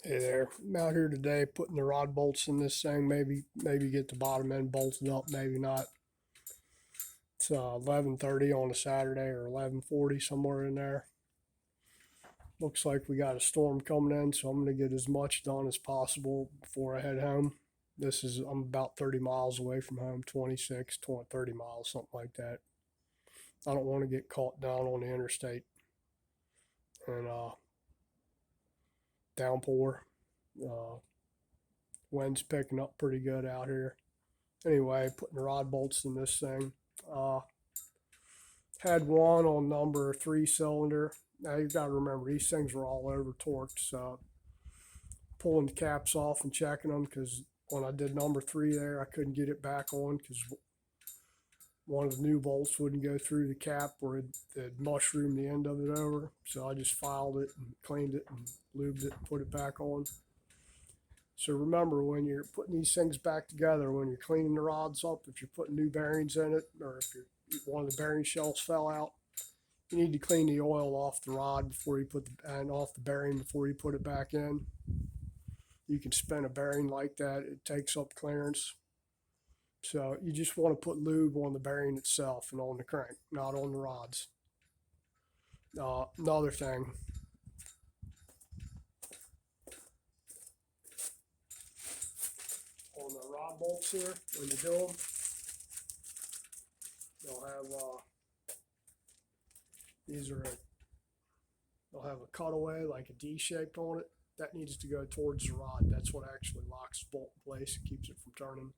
Hey there, I'm out here today putting the rod bolts in this thing. Maybe get the bottom end bolted up, maybe not. It's 11:30 on a Saturday or 11:40 somewhere in there. Looks like we got a storm coming in, so I'm gonna get as much done as possible before I head home. I'm about 30 miles away from home, 26, 20, 30 miles, something like that. I don't want to get caught down on the interstate and downpour. Uh, Wind's picking up pretty good out here. Anyway, putting the rod bolts in this thing. Uh, Had one on number 3 cylinder. Now you got to remember these things were all over torqued, so pulling the caps off and checking them because when I did number 3 there, I couldn't get it back on because one of the new bolts wouldn't go through the cap or it mushroomed the end of it over. So I just filed it and cleaned it and lubed it and put it back on. So remember, when you're putting these things back together, when you're cleaning the rods up, if you're putting new bearings in it, or if one of the bearing shells fell out, you need to clean the oil off the rod before you and off the bearing before you put it back in. You can spin a bearing like that; it takes up clearance. So you just want to put lube on the bearing itself and on the crank, not on the rods. Another thing, on the rod bolts here, when you do them, they'll have these are they'll have a cutaway like a D shaped on it. That needs to go towards the rod. That's what actually locks the bolt in place and keeps it from turning.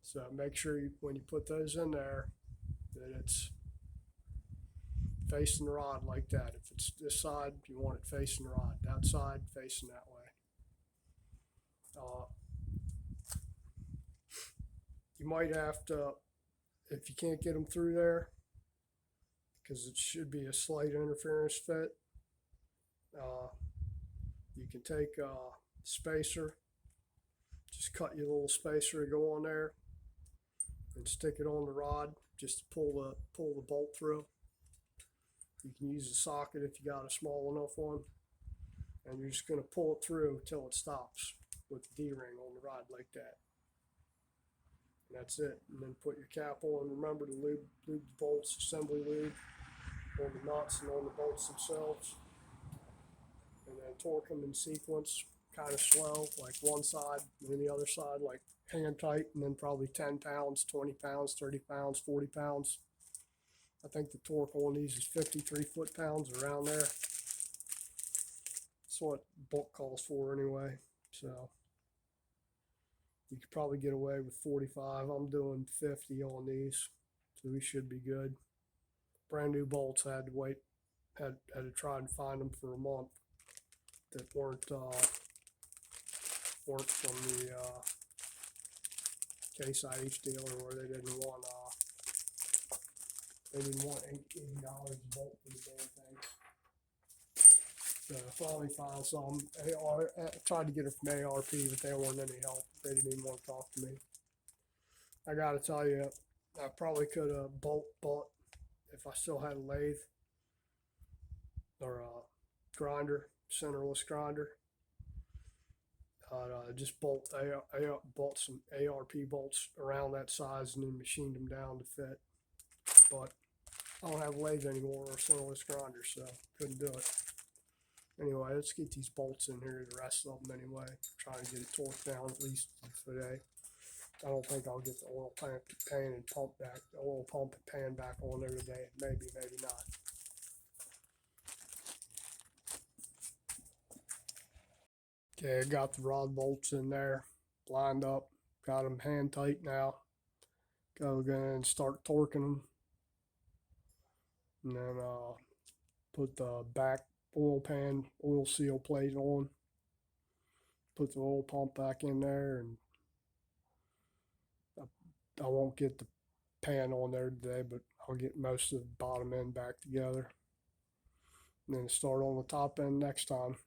So make sure when you put those in there that it's facing the rod like that. If it's this side, you want it facing the rod. That side, facing that way. You might have to, if you can't get them through there, because it should be a slight interference fit, you can take a spacer, just cut your little spacer to go on there and stick it on the rod just to pull the bolt through. You can use a socket if you got a small enough one, and you're just going to pull it through until it stops with the D-ring on the rod like that. And that's it. And then put your cap on. Remember to lube the bolts, assembly lube on the nuts and on the bolts themselves. And then torque them in sequence, kind of slow, like one side and then the other side, like hand tight, and then probably 10 pounds, 20 pounds, 30 pounds, 40 pounds. I think the torque on these is 53 foot-pounds, around there. That's what book calls for anyway. So you could probably get away with 45. I'm doing 50 on these, so we should be good. Brand new bolts. I had to wait, had to try and find them for a month that weren't from the CaseIH dealer where they didn't want $80 a bolt for the damn thing. So I finally found some. I tried to get it from ARP, but they weren't any help. They didn't even want to talk to me. I got to tell you, I probably could have bought if I still had a lathe or a grinder, centerless grinder. Just bought some ARP bolts around that size and then machined them down to fit. But I don't have a lathe anymore or a centerless grinder, so couldn't do it. Anyway, let's get these bolts in here, the rest of them anyway. Trying to get it torqued down at least today. I don't think I'll get the oil pan and pump back, the oil pump and pan back on there today. Maybe, maybe not. Okay, I got the rod bolts in there, lined up, got them hand tight now. Go and start torquing them. And then put the back oil seal plate on. Put the oil pump back in there, and I won't get the pan on there today, but I'll get most of the bottom end back together. And then start on the top end next time.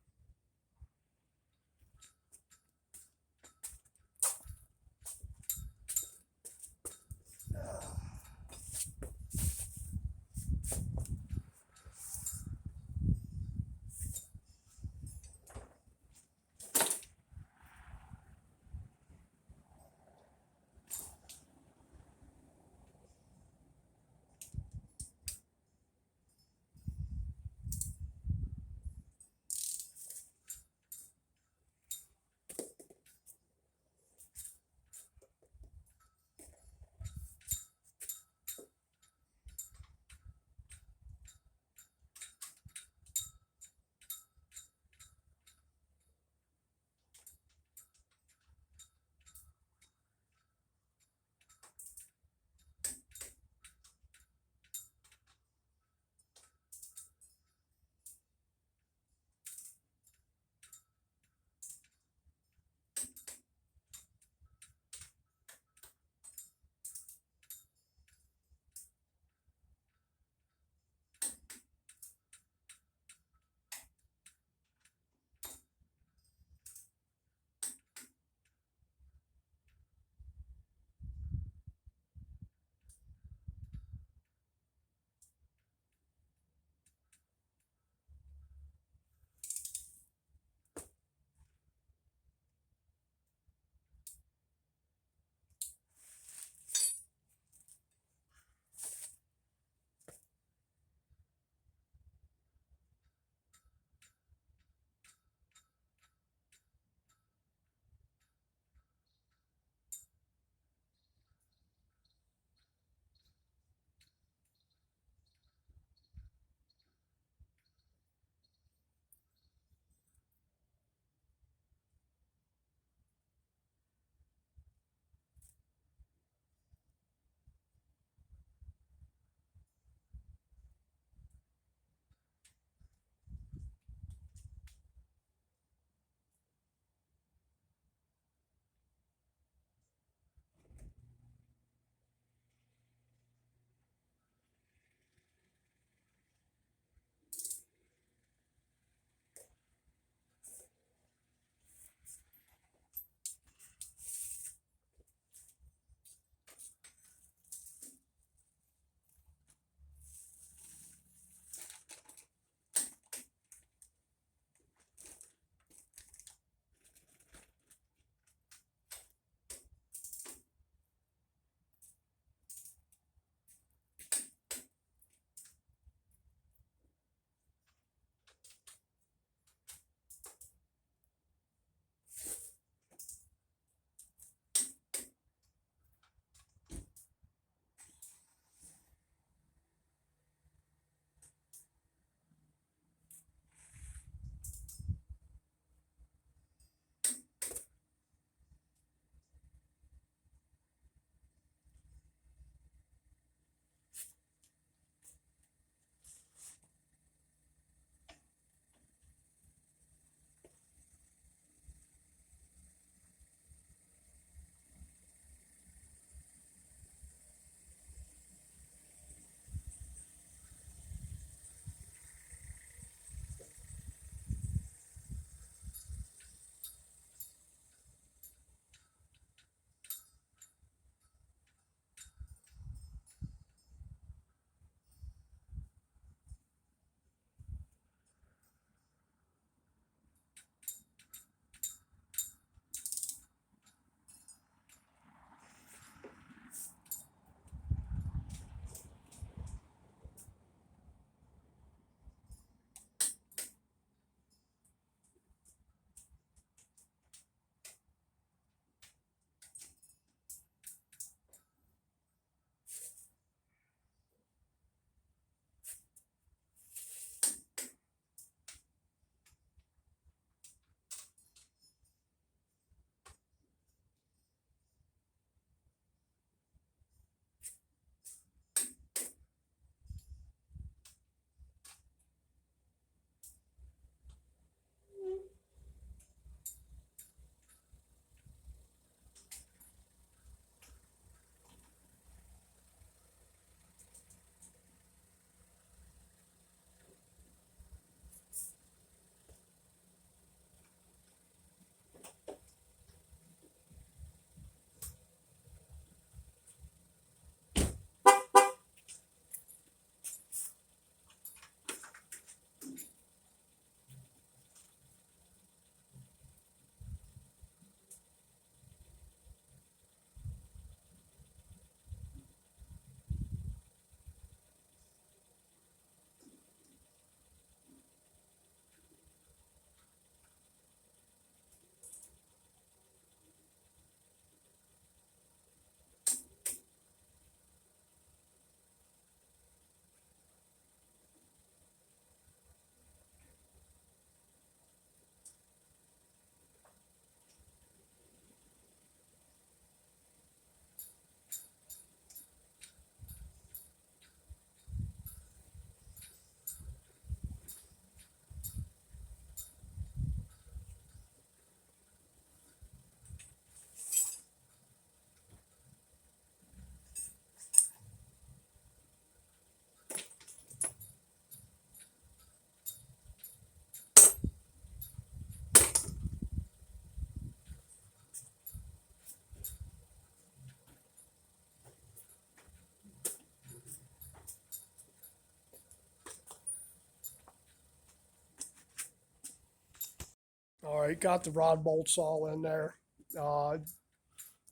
Alright, got the rod bolts all in there.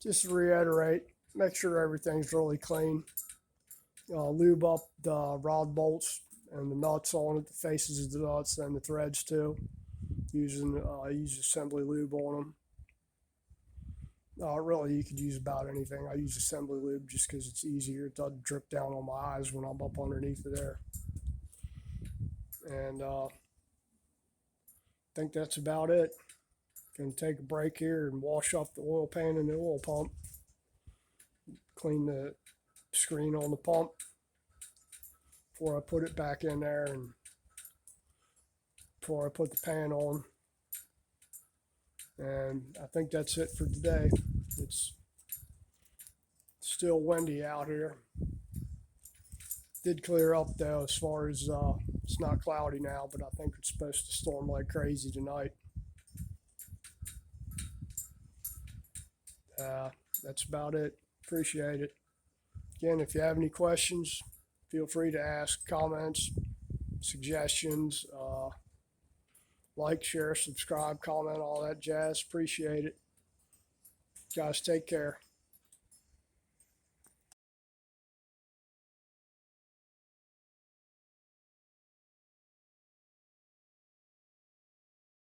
Just to reiterate, make sure everything's really clean. Lube up the rod bolts and the nuts on it, the faces of the nuts and the threads too. Use assembly lube on them. Really, you could use about anything. I use assembly lube just because it's easier. It doesn't drip down on my eyes when I'm up underneath of there. And I think that's about it. Gonna take a break here and wash up the oil pan and the oil pump. Clean the screen on the pump before I put it back in there and before I put the pan on. And I think that's it for today. It's still windy out here. Did clear up though, as far as it's not cloudy now, but I think it's supposed to storm like crazy tonight. That's about it. Appreciate it. Again, if you have any questions, feel free to ask, comments, suggestions, like, share, subscribe, comment, all that jazz. Appreciate it. Guys, take care.